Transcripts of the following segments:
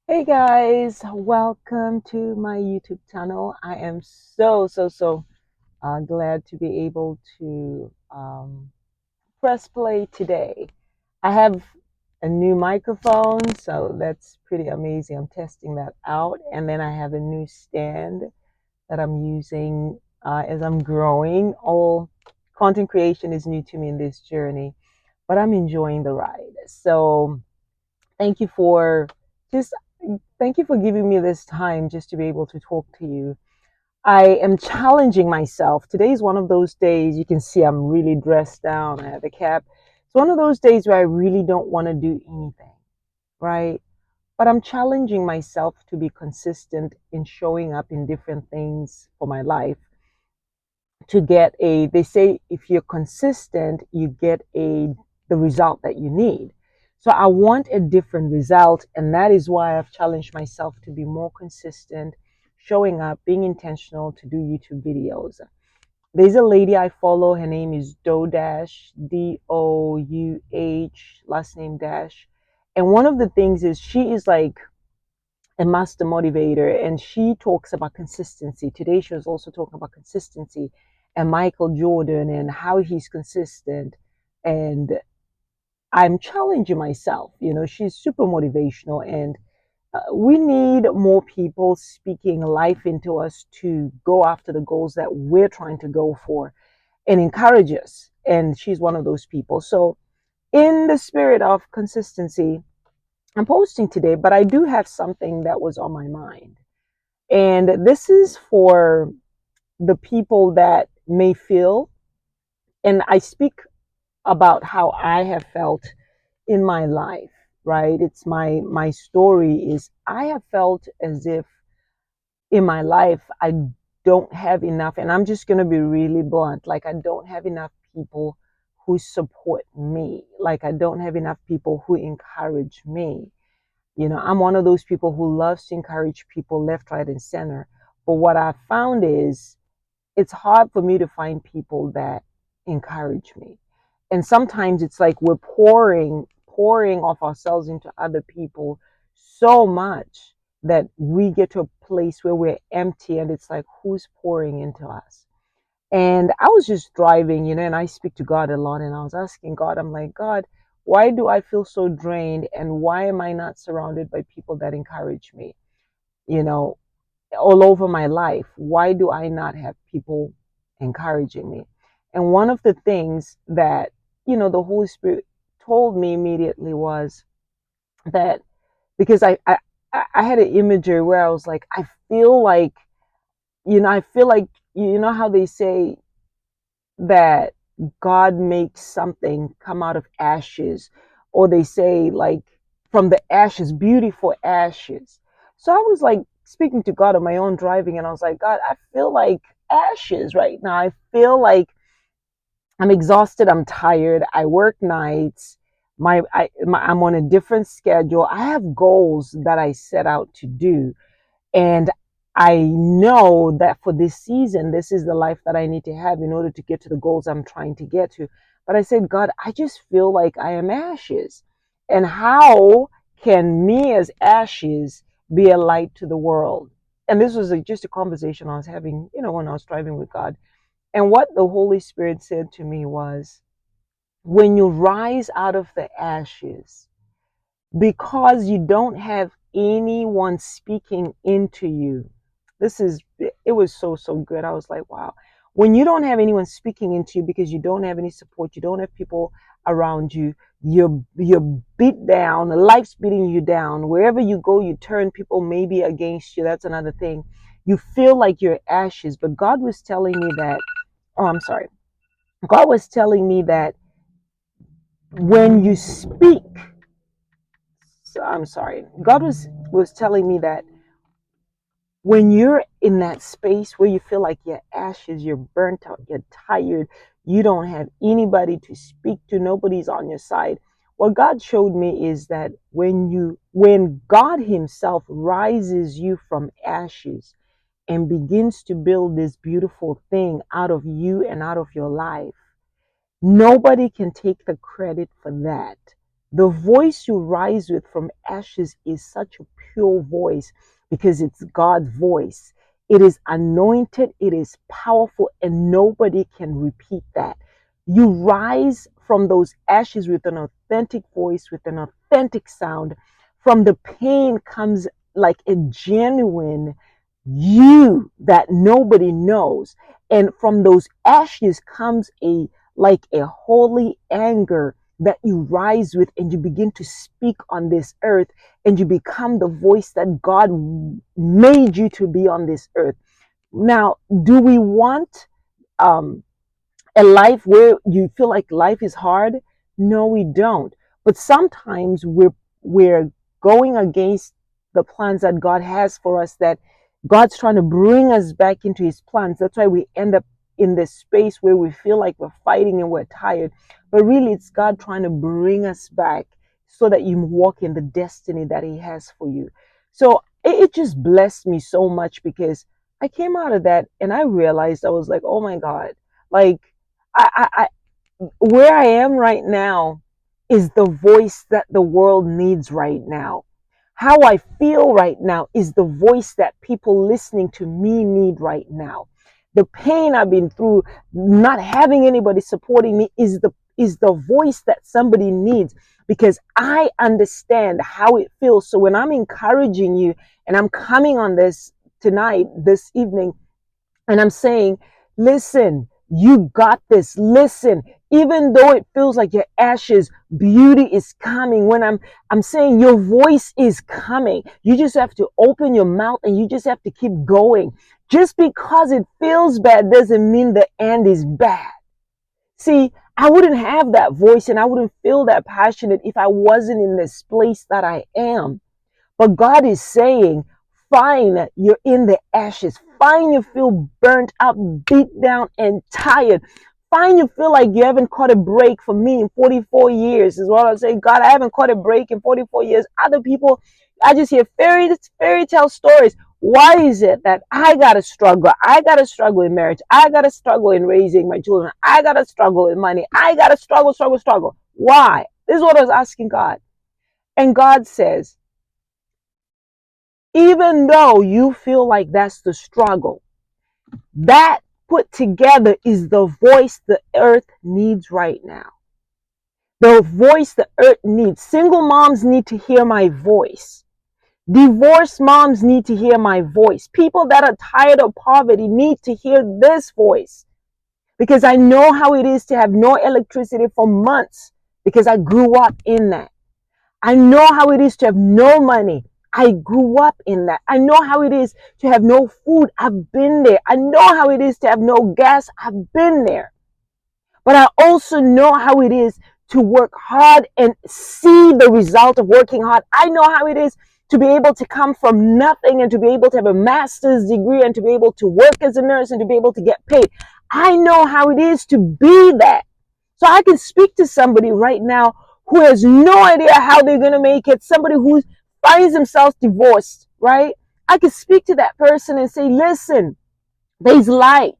Hey guys, welcome to my YouTube channel. I am so glad to be able to press play today. I have a new microphone, so that's pretty amazing. I'm testing that out, and then I have a new stand that I'm using as I'm growing. All content creation is new to me in this journey, but I'm enjoying the ride. So thank you for just thank you for giving me this time just to be able to talk to you. I am challenging myself. Today is one of those days you can see I'm really dressed down. I have a cap. It's one of those days where I really don't want to do anything, right? But I'm challenging myself to be consistent in showing up in different things for my life to get they say if you're consistent you get the result that you need. So I want a different result, and that is why I've challenged myself to be more consistent, showing up, being intentional to do YouTube videos. There's a lady I follow. Her name is Douch, Douh, last name Dash. And one of the things is she is like a master motivator, and she talks about consistency. Today she was also talking about consistency and Michael Jordan and how he's consistent. And I'm challenging myself. She's super motivational, and we need more people speaking life into us to go after the goals that we're trying to go for and encourage us. And she's one of those people. So, in the spirit of consistency, I'm posting today, but I do have something that was on my mind. And this is for the people that may feel, and I speak about how I have felt in my life, right? It's my story is I have felt as if in my life I don't have enough, and I'm just going to be really blunt, like I don't have enough people who support me. Like I don't have enough people who encourage me. I'm one of those people who loves to encourage people left, right, and center. But what I found is it's hard for me to find people that encourage me. And sometimes it's like we're pouring off ourselves into other people so much that we get to a place where we're empty, and it's like, who's pouring into us? And I was just driving, and I speak to God a lot, and I was asking God, I'm like, God, why do I feel so drained, and why am I not surrounded by people that encourage me? You know, all over my life. Why do I not have people encouraging me? And one of the things that, the Holy Spirit told me immediately was that because I had an imagery where I was like, I feel like, I feel like, how they say that God makes something come out of ashes, or they say like from the ashes, beautiful ashes. So I was like speaking to God on my own driving, and I was like, God, I feel like ashes right now. I feel like I'm exhausted. I'm tired. I work nights. I'm on a different schedule. I have goals that I set out to do, and I know that for this season, this is the life that I need to have in order to get to the goals I'm trying to get to. But I said, God, I just feel like I am ashes. And how can me as ashes be a light to the world? And this was just a conversation I was having, when I was driving with God. And what the Holy Spirit said to me was, when you rise out of the ashes, because you don't have anyone speaking into you. It was so good. I was like, wow. When you don't have anyone speaking into you because you don't have any support, you don't have people around you, you're beat down, life's beating you down. Wherever you go, you turn people maybe against you. That's another thing. You feel like you're ashes, but God was telling me that, oh, I'm sorry. God was telling me that when you speak, so I'm sorry. God was telling me that when you're in that space where you feel like you're ashes, you're burnt out, you're tired, you don't have anybody to speak to, nobody's on your side. What God showed me is that when God himself rises you from ashes and begins to build this beautiful thing out of you and out of your life, nobody can take the credit for that The voice you rise with from ashes is such a pure voice because it's God's voice. It is anointed, it is powerful, and nobody can repeat that. You rise from those ashes with an authentic voice, with an authentic sound. From the pain comes like a genuine you that nobody knows. And from those ashes comes a like a holy anger that you rise with, and you begin to speak on this earth, and you become the voice that God made you to be on this earth. Now, do we want um, a life where you feel like life is hard? No, we don't. But sometimes we're going against the plans that God has for us, that God's trying to bring us back into his plans. That's why we end up in this space where we feel like we're fighting and we're tired. But really, it's God trying to bring us back so that you walk in the destiny that he has for you. So it just blessed me so much, because I came out of that and I realized, I was like, oh my God, like I where I am right now is the voice that the world needs right now. How I feel right now is the voice that people listening to me need right now. The pain I've been through, not having anybody supporting me, is the voice that somebody needs, because I understand how it feels. So when I'm encouraging you and I'm coming on this tonight, this evening, and I'm saying, listen, you got this. Listen, even though it feels like your ashes, beauty is coming. When I'm saying your voice is coming. You just have to open your mouth and you just have to keep going. Just because it feels bad doesn't mean the end is bad. See, I wouldn't have that voice and I wouldn't feel that passionate if I wasn't in this place that I am. But God is saying, fine, you're in the ashes. Fine, you feel burnt out, beat down, and tired. Fine, you feel like you haven't caught a break. For me, in 44 years, is what I'm saying. God, I haven't caught a break in 44 years. Other people, I just hear fairy tale stories. Why is it that I gotta struggle? I gotta struggle in marriage. I gotta struggle in raising my children. I gotta struggle in money. I gotta struggle. Why? This is what I was asking God. And God says, even though you feel like that's the struggle, that put together is the voice the earth needs right now. The voice the earth needs. Single moms need to hear my voice. Divorced moms need to hear my voice. People that are tired of poverty need to hear this voice, because I know how it is to have no electricity for months, because I grew up in that. I know how it is to have no money. I grew up in that. I know how it is to have no food. I've been there. I know how it is to have no gas. I've been there. But I also know how it is to work hard and see the result of working hard. I know how it is to be able to come from nothing and to be able to have a master's degree and to be able to work as a nurse and to be able to get paid. I know how it is to be that. So I can speak to somebody right now who has no idea how they're going to make it, somebody who finds themselves divorced, right? I can speak to that person and say, listen, there's light.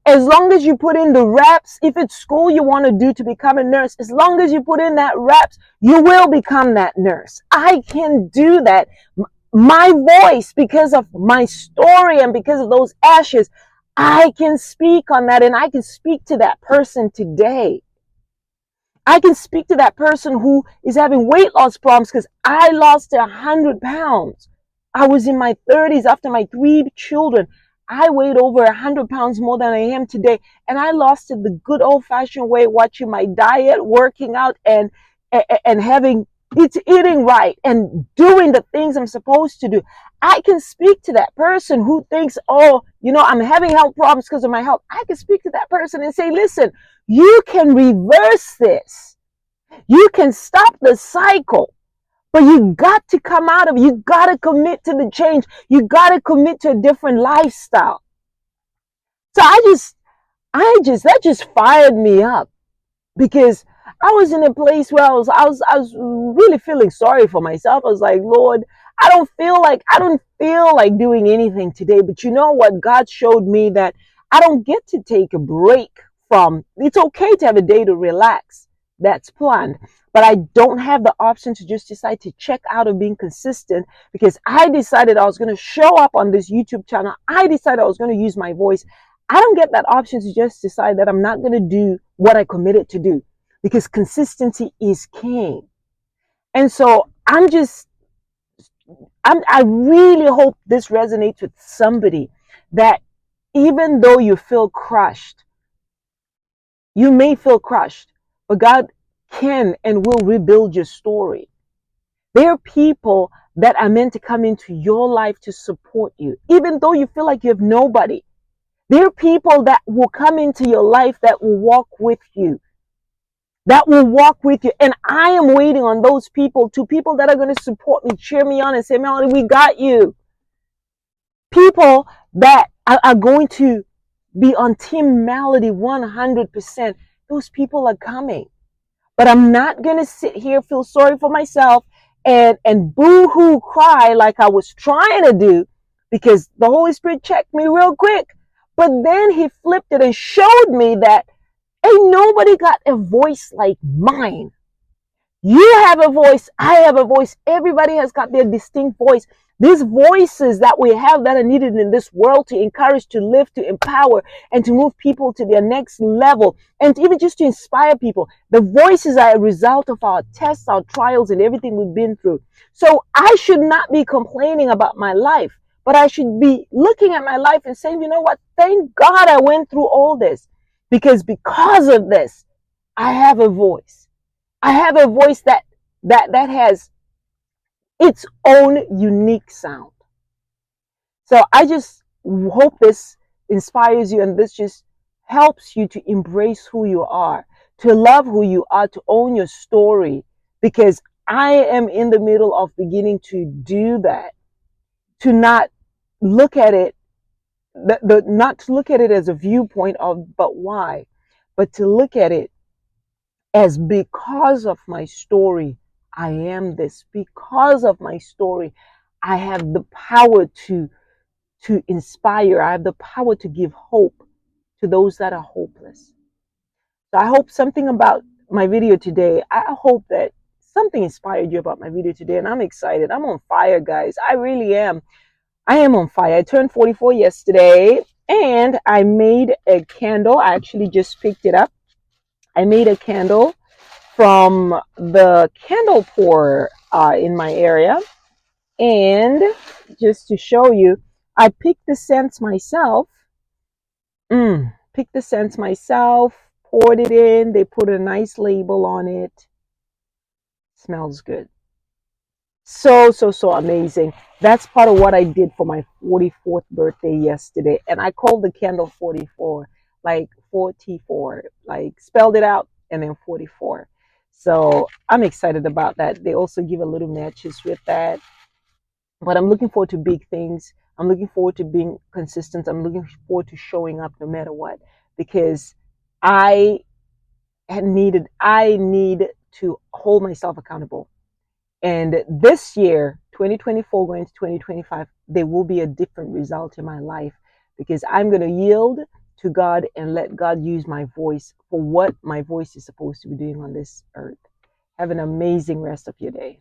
As long as you put in the reps, if it's school you want to do to become a nurse, as long as you put in that reps, you will become that nurse. I can do that. My voice, because of my story and because of those ashes, I can speak on that, and I can speak to that person today. I can speak to that person who is having weight loss problems, because I lost 100 pounds. I was in my 30s after my 3 children. I weighed over 100 pounds more than I am today. And I lost it the good old fashioned way, watching my diet, working out, and having it's eating right and doing the things I'm supposed to do. I can speak to that person who thinks, oh, I'm having health problems because of my health. I can speak to that person and say, listen, you can reverse this. You can stop the cycle, but you got to come out of it. You got to commit to the change. You got to commit to a different lifestyle. So that just fired me up, because I was in a place where I was really feeling sorry for myself. I was like, Lord, I don't feel like doing anything today. But you know what? God showed me that I don't get to take a break from. It's okay to have a day to relax. That's planned. but I don't have the option to just decide to check out of being consistent because I decided I was going to show up on this YouTube channel. I decided I was going to use my voice. I don't get that option to just decide that I'm not going to do what I committed to do because consistency is king. And so I really hope this resonates with somebody that even though you feel crushed, you may feel crushed, but God can and will rebuild your story. There are people that are meant to come into your life to support you, even though you feel like you have nobody. There are people that will come into your life that will walk with you, And I am waiting on those people, to people that are going to support me, cheer me on, and say, Melody, we got you. People that are going to be on Team Melody 100%. Those people are coming. But I'm not going to sit here, feel sorry for myself, and boo-hoo cry like I was trying to do, because the Holy Spirit checked me real quick. But then he flipped it and showed me that ain't nobody got a voice like mine. You have a voice. I have a voice. Everybody has got their distinct voice. These voices that we have that are needed in this world to encourage, to lift, to empower, and to move people to their next level, and even just to inspire people. The voices are a result of our tests, our trials, and everything we've been through. So I should not be complaining about my life, but I should be looking at my life and saying, you know what? Thank God I went through all this, because of this, I have a voice. I have a voice that has its own unique sound. So I just hope this inspires you, and this just helps you to embrace who you are, to love who you are, to own your story, because I am in the middle of beginning to do that, to not look at it, not to look at it as a viewpoint of, but why, but to look at it as, because of my story, I am this. Because of my story, I have the power to inspire. I have the power to give hope to those that are hopeless. So I hope something about my video today, I hope that something inspired you about my video today. And I'm excited. I'm on fire, guys. I really am. I am on fire. I turned 44 yesterday, and I made a candle. I actually just picked it up. I made a candle from the candle pour in my area. And just to show you, I picked the scents myself. Picked the scents myself, poured it in. They put a nice label on it. Smells good. So amazing. That's part of what I did for my 44th birthday yesterday. And I called the candle 44, like 44, like spelled it out and then 44. So I'm excited about that. They also give a little matches with that. But I'm looking forward to big things. I'm looking forward to being consistent. I'm looking forward to showing up no matter what, because I I need to hold myself accountable. And this year, 2024 going to 2025, there will be a different result in my life, because I'm going to yield to God and let God use my voice for what my voice is supposed to be doing on this earth. Have an amazing rest of your day.